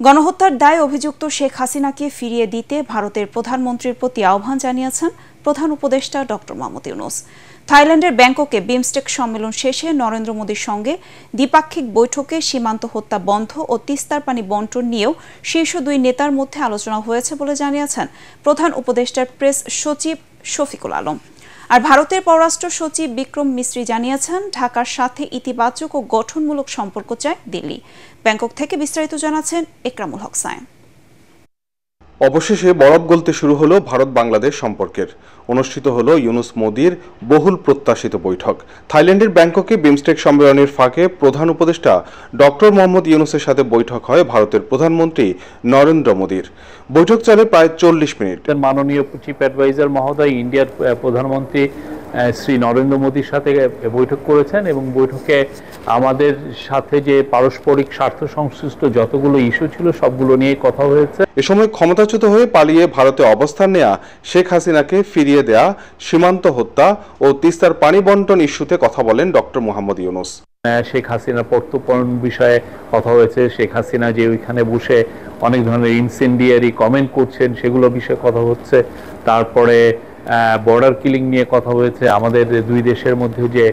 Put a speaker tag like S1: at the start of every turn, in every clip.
S1: গণহত্যার দায়ে অভিযুক্ত শেখ হাসিনাকে ফিরিয়ে দিতে ভারতের প্রধানমন্ত্রীর প্রতি আহ্বান জানিয়েছেন প্রধান উপদেষ্টা ডক্টর মোহাম্মদ ইউনূস। থাইল্যান্ডের ব্যাংককে বিমস্টেক সম্মেলন শেষে নরেন্দ্র মোদীর সঙ্গে দ্বিপাক্ষিক বৈঠকে সীমান্ত হত্যা বন্ধ ও তিস্তার পানি বণ্টন নিয়েও শীর্ষ দুই নেতার মধ্যে আলোচনা হয়েছে বলে জানিয়েছেন প্রধান উপদেষ্টার প্রেস সচিব শফিকুল আলম। আর ভারতের পররাষ্ট্র সচিব বিক্রম মিশ্রি জানিয়েছেন ঢাকার সাথে ইতিবাচক ও গঠনমূলক সম্পর্ক চায় দিল্লি। ব্যাংকক থেকে বিস্তারিত জানাচ্ছেন একরামুল হক সায়েম।
S2: অবশেষে বরফ গলতে শুরু হলো ভারত বাংলাদেশ সম্পর্কের। অনুষ্ঠিত হলো ইউনূস মোদীর বহুল প্রত্যাশিত বৈঠক। থাইল্যান্ডের ব্যাংককে বিমস্টেক সম্মেলনের ফাঁকে প্রধান উপদেষ্টা ডক্টর মোহাম্মদ ইউনূসের সাথে বৈঠক হয় ভারতের প্রধানমন্ত্রী নরেন্দ্র মোদীর। বৈঠক চলে প্রায় 40 মিনিট।
S3: মাননীয় চিফ অ্যাডভাইজার মহোদয় ইন্ডিয়ার প্রধানমন্ত্রী শ্রী নরেন্দ্র মোদীর সাথে বৈঠক করেছেন এবং বৈঠকে আমাদের সাথে যে পারস্পরিক স্বার্থ সংশ্লিষ্ট যতগুলো ইস্যু ছিল সবগুলো নিয়ে কথা হয়েছে।
S2: এ সময় ক্ষমতাচ্যুত হয়ে পালিয়ে ভারতে অবস্থান নেয়া শেখ হাসিনাকে ফিরিয়ে দেয়া, সীমান্ত হত্যা ও তিস্তার পানি বণ্টন ইস্যুতে কথা বলেন ডক্টর মোহাম্মদ ইউনূস।
S3: শেখ হাসিনার প্রত্যর্পণ বিষয়ে কথা হয়েছে। শেখ হাসিনা যে ওইখানে বসে অনেক ধরনের ইনসেন্ডিয়ারি কমেন্ট করছেন সেগুলো বিষয়ে কথা হচ্ছে। তারপরে বর্ডার কিলিং নিয়ে কথা হয়েছে। আমাদের দুই দেশের মধ্যে যে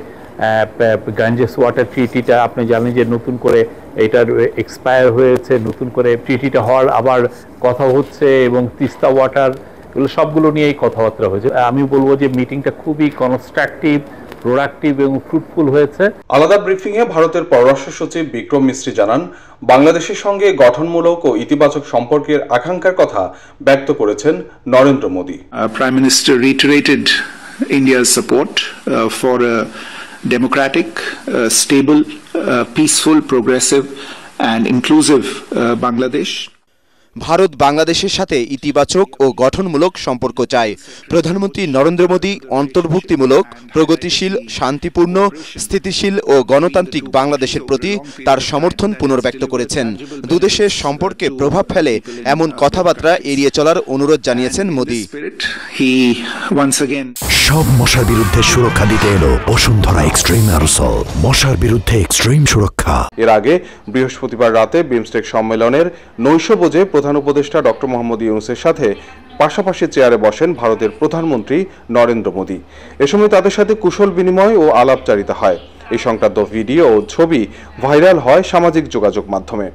S3: গাঞ্জেস ওয়াটার ট্রিটিটা আপনি জানেন যে নতুন করে এটার এক্সপায়ার হয়েছে, নতুন করে ট্রিটিটা হওয়ার আবার কথা হচ্ছে এবং তিস্তা ওয়াটার এগুলো সবগুলো নিয়েই কথাবার্তা হয়েছে। আমি বলবো যে মিটিংটা খুবই কনস্ট্রাকটিভ, প্রোডাক্টিভ এবং ফ্রুটফুল হয়েছে।
S2: আলাদা ব্রিফিংয়ে ভারতের পররাষ্ট্র সচিব বিক্রম মিশ্রি জানান, বাংলাদেশের সঙ্গে গঠনমূলক ও ইতিবাচক সম্পর্কের আকাঙ্ক্ষার কথা ব্যক্ত করেছেন Narendra Modi.
S4: Prime minister reiterated India's support for a democratic, stable, peaceful, progressive and inclusive Bangladesh.
S5: Bharat বাংলাদেশের সাথে ইতিবাচক ও গঠনমূলক সম্পর্ক চায়। প্রধানমন্ত্রী নরেন্দ্র মোদী অন্তর্ভুক্তিমূলক, প্রগতিশীল, শান্তিপূর্ণ, স্থিতিশীল ও গণতান্ত্রিক বাংলাদেশের প্রতি তার সমর্থন পুনর্ব্যক্ত করেছেন। দুদেশের সম্পর্কে প্রভাব ফেলে এমন কথাবার্তা এড়িয়ে চলার অনুরোধ জানিয়েছেন মোদী।
S6: সব মশার বিরুদ্ধে সুরক্ষা দিতে এলো বসুন্ধরা এক্সট্রিম অ্যারোসল, মশার বিরুদ্ধে এক্সট্রিম সুরক্ষা।
S2: এর আগে বৃহস্পতিবার রাতে বিমস্টেক সম্মেলনের নৈশভোজে প্রধান উপদেষ্টা ডক্টর মোহাম্মদ ইউনূসের সাথে পাশাপাশি চেয়ারে বসেন ভারতের প্রধানমন্ত্রী নরেন্দ্র মোদী। এ সময় তাদের সাথে কুশল বিনিময় ও আলাপচারিতা হয়। এই সংক্রান্ত ভিডিও ও ছবি ভাইরাল হয় সামাজিক যোগাযোগ মাধ্যমে।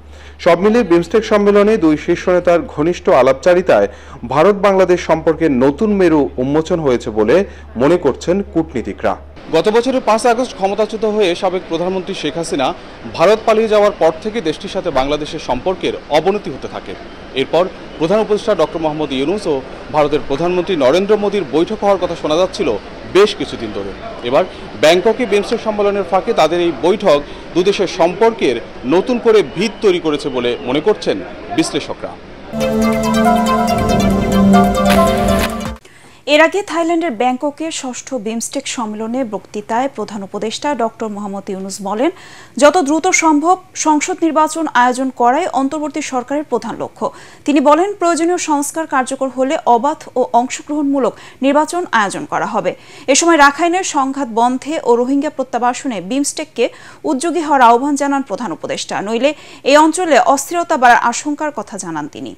S2: সব মিলিয়ে বিমস্টেক সম্মেলনে দুই শীর্ষ নেতার ঘনিষ্ঠ আলাপচারিতায় ভারত বাংলাদেশ সম্পর্কের নতুন মেরু উন্মোচন হয়েছে বলে মনে করছেন কূটনীতিকরা। গত বছরের 5 আগস্ট ক্ষমতাচ্যুত হয়ে সাবেক প্রধানমন্ত্রী শেখ হাসিনা ভারত পালিয়ে যাওয়ার পর থেকে দেশটির সাথে বাংলাদেশের সম্পর্কের অবনতি হতে থাকে। এরপর প্রধান উপদেষ্টা ডক্টর মোহাম্মদ ইউনূস ও ভারতের প্রধানমন্ত্রী নরেন্দ্র মোদীর বৈঠক হওয়ার কথা শোনা যাচ্ছিল বেশ কিছুদিন ধরে। এবার ব্যাংককে বিমস্টেক সম্মেলনের ফাঁকে তাদের এই বৈঠক দুদেশের সম্পর্কের নতুন করে ভিত তৈরি করেছে বলে মনে করছেন বিশ্লেষকরা।
S1: এর আগে থাইল্যান্ডের ব্যাংককে ষষ্ঠ বিমস্টেক সম্মেলনে বক্তৃতায় প্রধান উপদেষ্টা ডক্টর মোহাম্মদ ইউনূস বলেন, যত দ্রুত সম্ভব সংসদ নির্বাচন আয়োজন করাই অন্তর্বর্তী সরকারের প্রধান লক্ষ্য। তিনি বলেন, প্রয়োজনীয় সংস্কার কার্যকর হলে অবাধ ও অংশগ্রহণমূলক নির্বাচন আয়োজন করা হবে। এ সময় রাখাইনের সংঘাত বন্ধে ও রোহিঙ্গা প্রত্যাবাসনে বিমস্টেককে উদ্যোগী হওয়ার আহ্বান জানান প্রধান উপদেষ্টা। নইলে এই অঞ্চলে অস্থিরতা বাড়ার আশঙ্কার কথা জানান তিনি।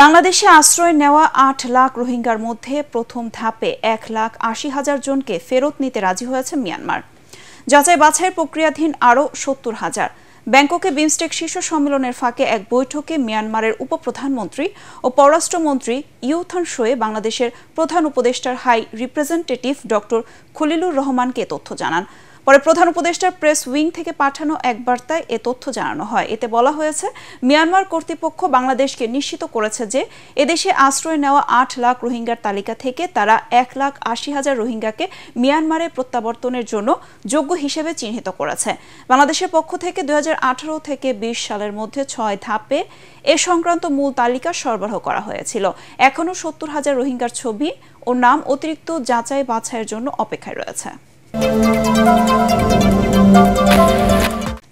S1: বাংলাদেশে আশ্রয় নেওয়া 8 লাখ রোহিঙ্গার মধ্যে প্রথম ধাপে 1,80,000 জনকে ফেরত নিতে রাজি হয়েছে মিয়ানমার। যাচাই বাছাইয়ের প্রক্রিয়াধীন আরও 70,000। ব্যাংককে বিমস্টেক শীর্ষ সম্মেলনের ফাঁকে এক বৈঠকে মিয়ানমারের উপপ্রধানমন্ত্রী ও পররাষ্ট্রমন্ত্রী ইউ থান শোয়ে বাংলাদেশের প্রধান উপদেষ্টার হাই রিপ্রেজেন্টেটিভ ডক্টর খলিলুর রহমানকে তথ্য জানান। পরে প্রধান উপদেষ্টার প্রেস উইং থেকে পাঠানো এক বার্তায় এ তথ্য জানানো হয়। এতে বলা হয়েছে, মিয়ানমার কর্তৃপক্ষ বাংলাদেশকে নিশ্চিত করেছে যে এদেশে আশ্রয় নেওয়া 8 লাখ রোহিঙ্গার তালিকা থেকে তারা 1,80,000 রোহিঙ্গাকে মিয়ানমারে প্রত্যাবর্তনের জন্য যোগ্য হিসেবে চিহ্নিত করেছে। বাংলাদেশের পক্ষ থেকে 2018 থেকে 20 সালের মধ্যে 6 ধাপে এ সংক্রান্ত মূল তালিকা সরবরাহ করা হয়েছিল। এখনও 70,000 রোহিঙ্গার ছবি ও নাম অতিরিক্ত যাচাই বাছাইয়ের জন্য অপেক্ষায় রয়েছে।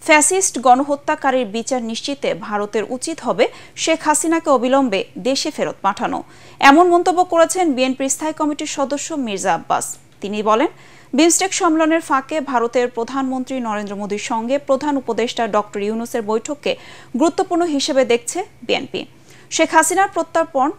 S1: ফ্যাসিস্ট গণহত্যাকারীর বিচার নিশ্চিতে ভারতের উচিত হবে শেখ হাসিনাকে অবিলম্বে দেশে ফেরত পাঠানো, এমন মন্তব্য করেছেন বিএনপির স্থায়ী কমিটির সদস্য মির্জা আব্বাস। তিনি বলেন, বিমস্টেক সম্মেলনের ফাঁকে ভারতের প্রধানমন্ত্রী নরেন্দ্র মোদীর সঙ্গে প্রধান উপদেষ্টা ডক্টর ইউনূসের বৈঠককে গুরুত্বপূর্ণ হিসেবে দেখছে বিএনপি। শেখ হাসিনার প্রত্যর্পণ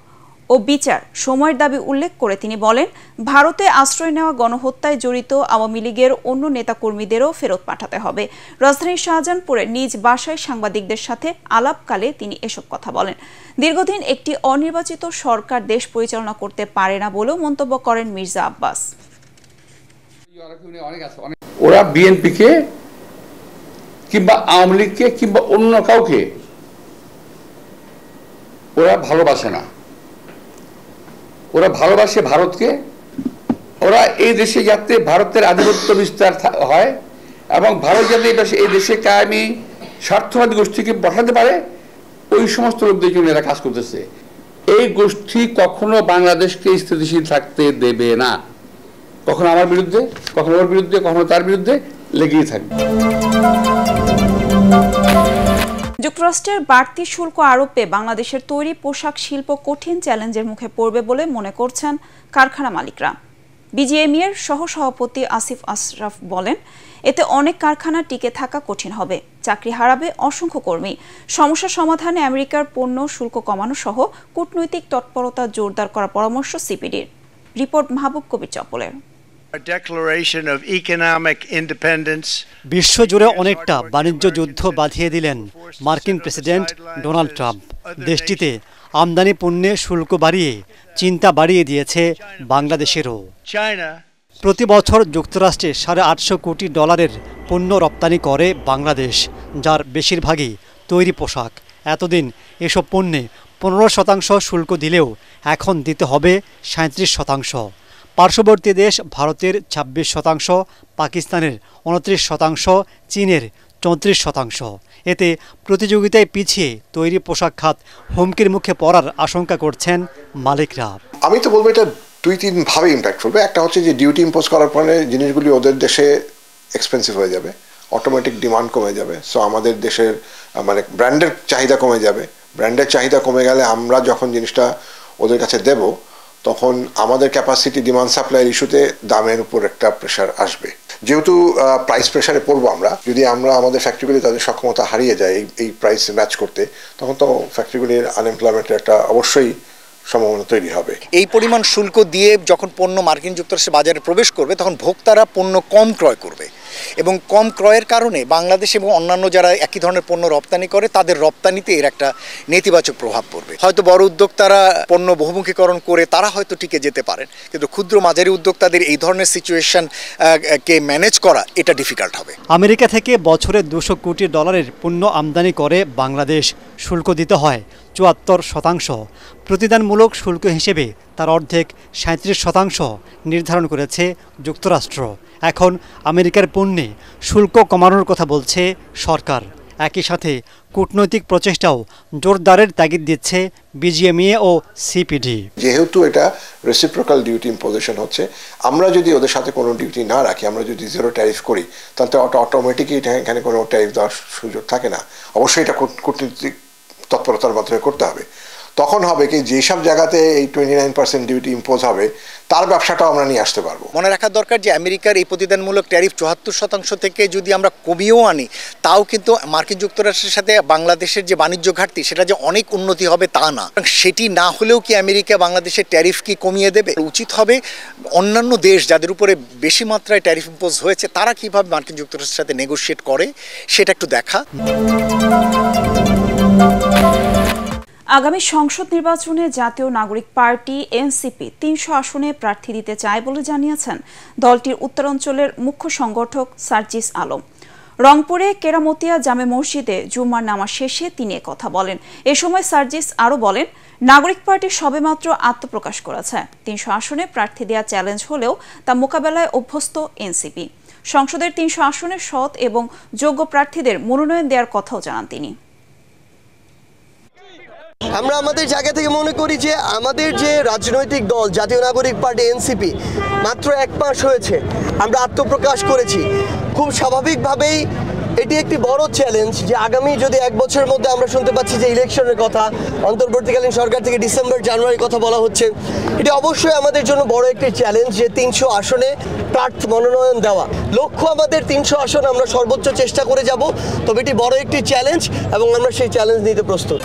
S1: ও বিচার সময়ের দাবি উল্লেখ করে তিনি বলেন, ভারতে আশ্রয় নেওয়া গণহত্যায় জড়িত আওয়ামী লীগের অন্য নেতাকর্মীদেরও ফেরত পাঠাতে হবে। রাজধানীর শাহজাহানপুরে নিজ বাসায় সাংবাদিকদের সাথে আলাপকালে তিনি এসব কথা বলেন। দীর্ঘদিন একটি অনির্বাচিত সরকার দেশ পরিচালনা করতে পারে না বলেও মন্তব্য করেন মির্জা আব্বাস।
S7: ওরা বিএনপিকে কিংবা আওয়ামী লীগকে কিংবা অন্য কাউকে ওরা ভালোবাসে না, ওরা ভালোবাসে ভারতকে। ওরা এই দেশে যাতে ভারতের আধিপত্য বিস্তার হয় এবং ভারত যাতে এই দেশে কায়েমি স্বার্থবাদী গোষ্ঠীকে বসাতে পারে, ওই সমস্ত লোকদের জন্য এরা কাজ করতেছে। এই গোষ্ঠী কখনো বাংলাদেশকে স্থিতিশীল থাকতে দেবে না, কখনো আমার বিরুদ্ধে, কখনো ওর বিরুদ্ধে, কখনো তার বিরুদ্ধে লেগেই থাকবে।
S1: যুক্তরাষ্ট্রের বাড়তি শুল্ক আরোপে বাংলাদেশের তৈরি পোশাক শিল্প কঠিন চ্যালেঞ্জের মুখে পড়বে বলে মনে করছেন কারখানা মালিকরা। বিজিএমইএর সহসভাপতি আসিফ আশরাফ বলেন, এতে অনেক কারখানা টিকে থাকা কঠিন হবে, চাকরি হারাবে অসংখ্য কর্মী। সমস্যা সমাধানে আমেরিকার পণ্য শুল্ক কমানো সহ কূটনৈতিক তৎপরতা জোরদার করার পরামর্শ সিপিডির। রিপোর্ট মাহবুব কবির চপলের।
S8: বিশ্বজুড়ে অনেকটা বাণিজ্য যুদ্ধ বাঁধিয়ে দিলেন মার্কিন প্রেসিডেন্ট ডোনাল্ড ট্রাম্প। দেশটিতে আমদানি পণ্যে শুল্ক বাড়িয়ে চিন্তা বাড়িয়ে দিয়েছে বাংলাদেশেরও। প্রতি বছর যুক্তরাষ্ট্রে $850 কোটি পণ্য রপ্তানি করে বাংলাদেশ, যার বেশিরভাগই তৈরি পোশাক। এতদিন এসব পণ্যে 15% শুল্ক দিলেও এখন দিতে হবে 37%। পার্শ্ববর্তী দেশ ভারতের 26%, পাকিস্তানের 29%, চীনের 34%। এতে প্রতিযোগিতায় পিছিয়ে তৈরি পোশাক খাত হুমকির মুখে পড়ার আশঙ্কা করছেন মালিকরা।
S9: আমি তো বলবো এটা 2-3 ভাবে ইম্প্যাক্ট করবে। একটা হচ্ছে যে ডিউটি ইম্পোজ করার পরে জিনিসগুলি ওদের দেশে এক্সপেন্সিভ হয়ে যাবে, অটোমেটিক ডিমান্ড কমে যাবে। সো আমাদের দেশের মানে ব্র্যান্ডের চাহিদা কমে যাবে। ব্র্যান্ডের চাহিদা কমে গেলে আমরা যখন জিনিসটা ওদের কাছে দেব, তখন আমাদের ক্যাপাসিটি ডিমান্ড সাপ্লাইয়ের ইস্যুতে দামের উপর একটা প্রেশার আসবে। যেহেতু প্রাইস প্রেশারে পড়বো আমরা, যদি আমরা আমাদের ফ্যাক্টরিগুলি তাদের সক্ষমতা হারিয়ে যায় এই প্রাইস ম্যাচ করতে, তখন তো ফ্যাক্টরিগুলির আনএমপ্লয়মেন্টের একটা অবশ্যই সম্ভাবনা তৈরি হবে।
S10: এই পরিমাণ শুল্ক দিয়ে যখন পণ্য মার্কিন যুক্তরাষ্ট্রের বাজারে প্রবেশ করবে, তখন ভোক্তারা পণ্য কম ক্রয় করবে এবং কম ক্রয়ের কারণে বাংলাদেশ এবং অন্যান্য যারা একই ধরনের পণ্য রপ্তানি করে তাদের রপ্তানিতে এর একটা নেতিবাচক প্রভাব পড়বে। হয়তো বড় উদ্যোক্তারা পণ্য বহুমুখীকরণ করে তারা হয়তো টিকে যেতে পারেন, কিন্তু ক্ষুদ্র মাঝারি উদ্যোক্তাদের এই ধরনের সিচুয়েশন কে ম্যানেজ করা এটা ডিফিকাল্ট হবে।
S8: আমেরিকা থেকে বছরে $200 কোটি পণ্য আমদানি করে বাংলাদেশ। শুল্ক দিতে হয় 74%। প্রতিদানমূলক শুল্ক হিসেবে তার অর্ধেক 37% নির্ধারণ করেছে যুক্তরাষ্ট্র। এখন আমেরিকার পণ্যে শুল্ক কমানোর কথা বলছে সরকার। একই সাথে কূটনৈতিক প্রচেষ্টাও জোরদারের তাগিদ দিচ্ছে বিজিএমইএ ও সিপিডি।
S9: যেহেতু এটা রেসিপ্রোকাল ডিউটি ইম্পোজিশন হচ্ছে, আমরা যদি ওদের সাথে কোনো ডিউটি না রাখি, আমরা যদি জিরো ট্যারিফ করি, তাহলে তো অটোমেটিকই এখানে কোনো ট্যারিফ দেওয়ার সুযোগ থাকে না। অবশ্যই এটা কূটনৈতিক তৎপরতার মাধ্যমে করতে হবে। তখন হবে কি, যেসব জায়গাতে এই 29% ডিউটি ইম্পোজ হবে তার ব্যবসাটাও আমরা নিয়ে আসতে পারবো।
S10: মনে রাখা দরকার যে আমেরিকার এই প্রতিদানমূলক ট্যারিফ 74% থেকে যদি আমরা কমিয়েও আনি, তাও কিন্তু মার্কিন যুক্তরাষ্ট্রের সাথে বাংলাদেশের যে বাণিজ্য ঘাটতি সেটা যে অনেক উন্নতি হবে তা না। সেটি না হলেও কি আমেরিকা বাংলাদেশের ট্যারিফ কি কমিয়ে দেবে? উচিত হবে অন্যান্য দেশ যাদের উপরে বেশি মাত্রায় ট্যারিফ ইম্পোজ হয়েছে তারা কিভাবে মার্কিন যুক্তরাষ্ট্রের সাথে নেগোশিয়েট করে সেটা একটু দেখা।
S1: আগামী সংসদ নির্বাচনে জাতীয় নাগরিক পার্টি এনসিপি 300 আসনে প্রার্থী দিতে চায় বলে জানিয়েছেন দলটির উত্তরাঞ্চলের মুখ্য সংগঠক সার্জিস আলম। রংপুরে কেরামতিয়া জামে মসজিদে জুম্মার নামাজ শেষে তিনি কথা বলেন। এ সময় সার্জিস আরও বলেন, নাগরিক পার্টি সবেমাত্র আত্মপ্রকাশ করেছে। 300 আসনে প্রার্থী দেওয়া চ্যালেঞ্জ হলেও তা মোকাবেলায় অভ্যস্ত এনসিপি। সংসদের 300 আসনের সৎ এবং যোগ্য প্রার্থীদের মনোনয়ন দেওয়ার কথাও জানান তিনি।
S11: আমরা আমাদের জায়গা থেকে মনে করি যে আমাদের যে রাজনৈতিক দল জাতীয় নাগরিক পার্টি এনসিপি মাত্র 1 মাস হয়েছে, আমরা আত্মপ্রকাশ করেছি। খুব স্বাভাবিকভাবেই এটি একটি বড় চ্যালেঞ্জ যে আগামী যদি 1 বছরের মধ্যে আমরা শুনতে পাচ্ছি যে ইলেকশনের কথা, অন্তর্বর্তীকালীন সরকার থেকে ডিসেম্বর জানুয়ারির কথা বলা হচ্ছে, এটি অবশ্যই আমাদের জন্য বড় একটি চ্যালেঞ্জ যে 300 আসনে প্রার্থী মনোনয়ন দেওয়া। লক্ষ্য আমাদের 300 আসন, আমরা সর্বোচ্চ চেষ্টা করে যাব, তবে এটি বড় একটি চ্যালেঞ্জ এবং আমরা সেই চ্যালেঞ্জ নিতে প্রস্তুত।